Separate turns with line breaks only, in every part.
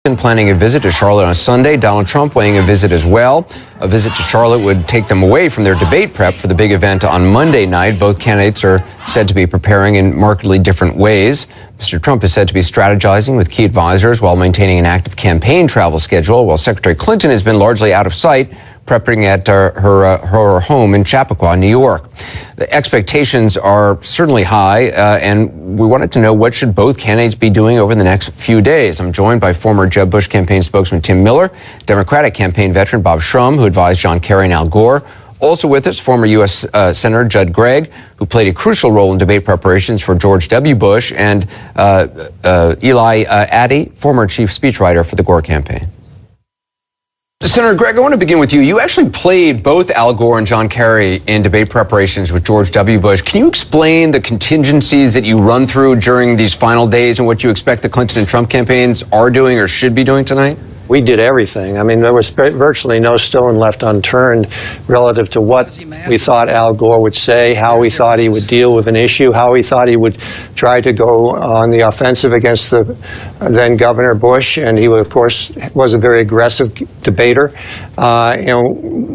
Planning a visit to Charlotte on Sunday. Donald Trump weighing a visit as well. A visit to Charlotte would take them away from their debate prep for the big event on Monday night. Both candidates are said to be preparing in markedly different ways. Mr. Trump is said to be strategizing with key advisors while maintaining an active campaign travel schedule, while Secretary Clinton has been largely out of sight, prepping at her home in Chappaqua, New York. The expectations are certainly high, and we wanted to know what should both candidates be doing over the next few days. I'm joined by former Jeb Bush campaign spokesman Tim Miller, Democratic campaign veteran Bob Shrum, who advised John Kerry and Al Gore. Also with us, former U.S. Senator Judd Gregg, who played a crucial role in debate preparations for George W. Bush, and Eli Addy, former chief speechwriter for the Gore campaign. Senator Gregg, I want to begin with you. You actually played both Al Gore and John Kerry in debate preparations with George W. Bush. Can you explain the contingencies that you run through during these final days and what you expect the Clinton and Trump campaigns are doing or should be doing tonight?
We did everything. I mean, there was virtually no stone left unturned relative to what we thought Al Gore would say, how we thought he would deal with an issue, how we thought he would try to go on the offensive against the then Governor Bush. And he, of course, was a very aggressive debater.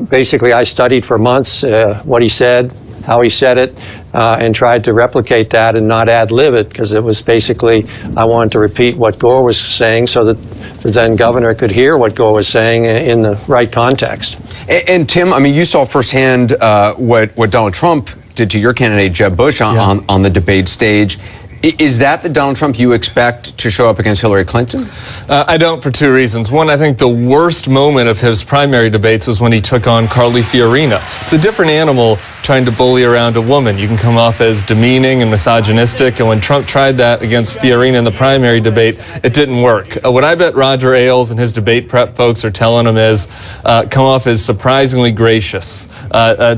Basically, I studied for months what he said, how he said it, and tried to replicate that and not ad-lib it, because it was basically, I wanted to repeat what Gore was saying so that the then governor could hear what Gore was saying in the right context.
And Tim, I mean, you saw firsthand what Donald Trump did to your candidate, Jeb Bush, on the debate stage. Is that the Donald Trump you expect to show up against Hillary Clinton?
I don't, for two reasons. One, I think the worst moment of his primary debates was when he took on Carly Fiorina. It's a different animal trying to bully around a woman. You can come off as demeaning and misogynistic, and when Trump tried that against Fiorina in the primary debate, it didn't work. What I bet Roger Ailes and his debate prep folks are telling him is come off as surprisingly gracious,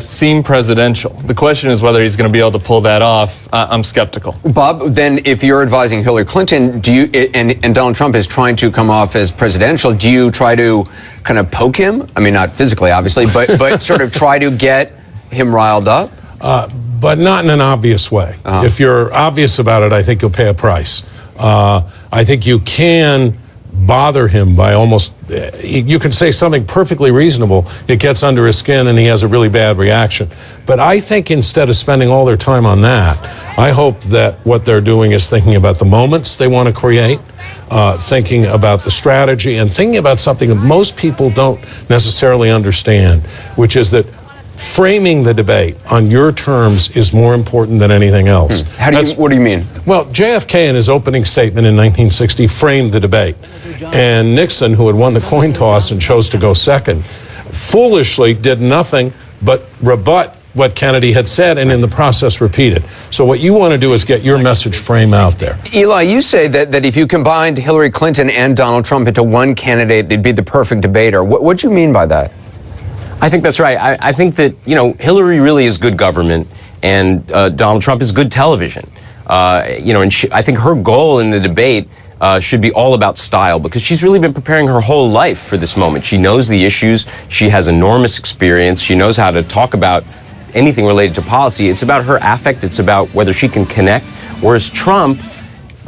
seem presidential. The question is whether he's going to be able to pull that off. I'm skeptical.
Bob, then if you're advising Hillary Clinton, do you and Donald Trump is trying to come off as presidential, do you try to kind of poke him? I mean, not physically, obviously, but sort of try to get him riled up?
But not in an obvious way. If you're obvious about it, I think you'll pay a price. I think you can bother him by almost, you can say something perfectly reasonable, it gets under his skin and he has a really bad reaction. But I think instead of spending all their time on that, I hope that what they're doing is thinking about the moments they want to create, thinking about the strategy, and thinking about something that most people don't necessarily understand, which is that framing the debate on your terms is more important than anything else.
What do you mean?
Well, JFK in his opening statement in 1960 framed the debate. And Nixon, who had won the coin toss and chose to go second, foolishly did nothing but rebut what Kennedy had said and in the process repeated. So what you want to do is get your message frame out there.
Eli, you say that if you combined Hillary Clinton and Donald Trump into one candidate, they'd be the perfect debater. What do you mean by that?
I think that's right. I think that, Hillary really is good government and Donald Trump is good television. And I think her goal in the debate should be all about style, because she's really been preparing her whole life for this moment. She knows the issues. She has enormous experience. She knows how to talk about anything related to policy. It's about her affect. It's about whether she can connect. Whereas Trump,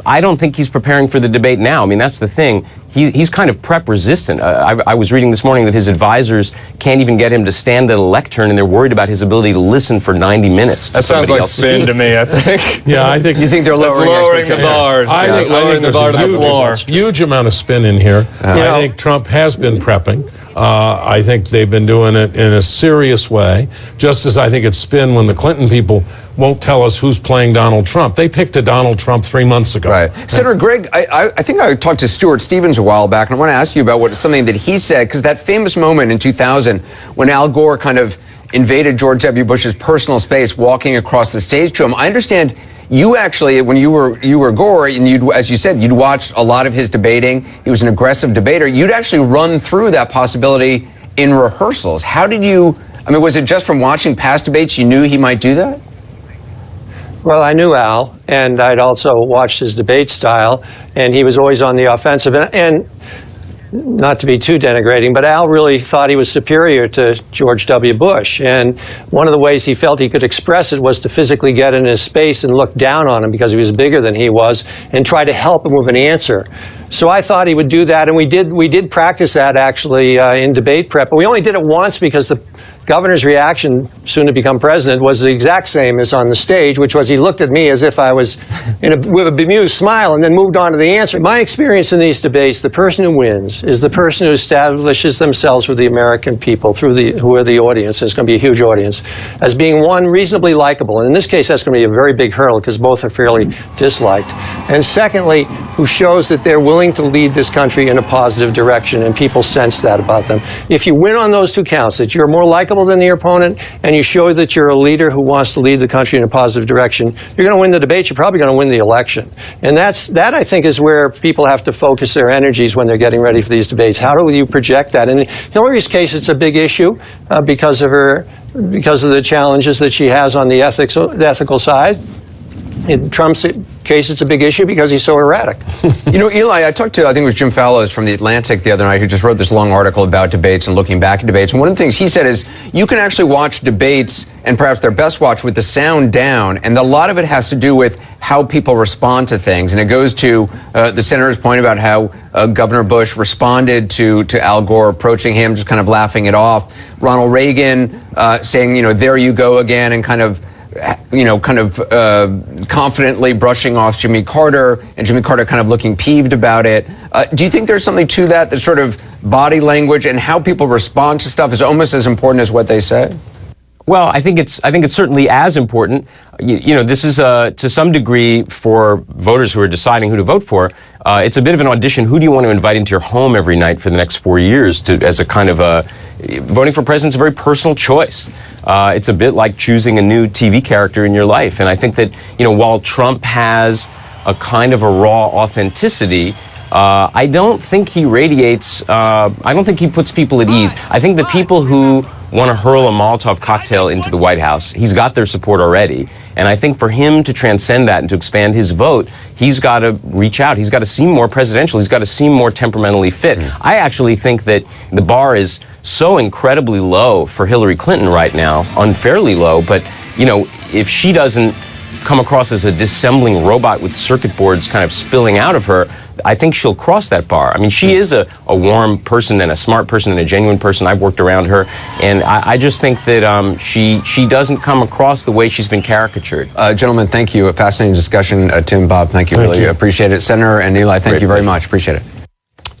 I don't think he's preparing for the debate now. I mean, that's the thing. He's kind of prep resistant. I was reading this morning that his advisors can't even get him to stand at a lectern, and they're worried about his ability to listen for 90 minutes.
That sounds like spin to me, I think.
Yeah, I think
you think they're lowering
the bar.
I think
lowering the bar to the floor.
Huge amount of spin in here. I think Trump has been prepping. I think they've been doing it in a serious way, just as I think it's spin when the Clinton people won't tell us who's playing Donald Trump. They picked a Donald Trump 3 months ago.
Right. Senator Gregg, I think I talked to Stuart Stevens a while back, and I want to ask you about something that he said, because that famous moment in 2000 when Al Gore kind of invaded George W. Bush's personal space, walking across the stage to him. I understand you actually, when you were Gore, and as you said, you'd watched a lot of his debating. He was an aggressive debater. You'd actually run through that possibility in rehearsals. How did you? I mean, was it just from watching past debates you knew he might do that?
Well, I knew Al, and I'd also watched his debate style, and he was always on the offensive. And not to be too denigrating, but Al really thought he was superior to George W. Bush. And one of the ways he felt he could express it was to physically get in his space and look down on him because he was bigger than he was and try to help him with an answer. So I thought he would do that, and we did practice that actually in debate prep. But we only did it once because the governor's reaction, soon to become president, was the exact same as on the stage, which was he looked at me as if I was with a bemused smile and then moved on to the answer. My experience in these debates, the person who wins is the person who establishes themselves with the American people who are the audience, and it's going to be a huge audience, as being, one, reasonably likable. And in this case, that's going to be a very big hurdle because both are fairly disliked. And secondly, who shows that they're willing to lead this country in a positive direction, and people sense that about them. If you win on those two counts, that you're more likable than your opponent, and you show that you're a leader who wants to lead the country in a positive direction, you're going to win the debate. You're probably going to win the election. And that, I think, is where people have to focus their energies when they're getting ready for these debates. How do you project that? In Hillary's case, it's a big issue because of the challenges that she has on the ethical side. In Trump's case, it's a big issue because he's so erratic.
You know, Eli, I talked to, I think it was Jim Fallows from The Atlantic the other night, who just wrote this long article about debates and looking back at debates. And one of the things he said is you can actually watch debates, and perhaps they're best watched with the sound down, and a lot of it has to do with how people respond to things. And it goes to the senator's point about how Governor Bush responded to Al Gore approaching him, just kind of laughing it off. Ronald Reagan saying, you know, there you go again, and kind of confidently brushing off Jimmy Carter, and Jimmy Carter kind of looking peeved about it. Do you think there's something to that sort of body language and how people respond to stuff is almost as important as what they say?
Well, I think it's certainly as important. You know, this is to some degree for voters who are deciding who to vote for. It's a bit of an audition. Who do you want to invite into your home every night for the next 4 years? As a kind of voting for president's a very personal choice. It's a bit like choosing a new TV character in your life. And I think that, you know, while Trump has a kind of a raw authenticity, I don't think he radiates, I don't think he puts people at ease. I think the people who want to hurl a Molotov cocktail into the White House, he's got their support already. And I think for him to transcend that and to expand his vote, he's got to reach out. He's got to seem more presidential. He's got to seem more temperamentally fit. I actually think that the bar is so incredibly low for Hillary Clinton right now, unfairly low. But, you know, if she doesn't come across as a dissembling robot with circuit boards kind of spilling out of her, I think she'll cross that bar. I mean, she is a warm person and a smart person and a genuine person. I've worked around her, and I just think that she doesn't come across the way she's been caricatured.
Gentlemen, thank you. A fascinating discussion. Tim, Bob, thank you. Really appreciate it. Senator and Eli, thank you very much. Appreciate it.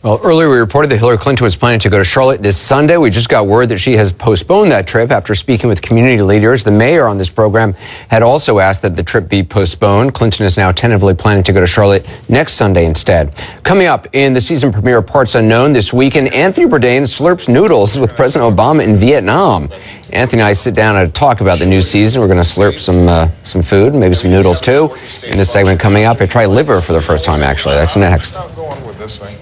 Well, earlier we reported that Hillary Clinton was planning to go to Charlotte this Sunday. We just got word that she has postponed that trip after speaking with community leaders. The mayor on this program had also asked that the trip be postponed. Clinton is now tentatively planning to go to Charlotte next Sunday instead. Coming up in the season premiere of Parts Unknown this weekend, Anthony Bourdain slurps noodles with President Obama in Vietnam. Anthony and I sit down and talk about the new season. We're going to slurp some food, maybe some noodles too. In this segment coming up, I try liver for the first time, actually. That's next.
Going with this thing.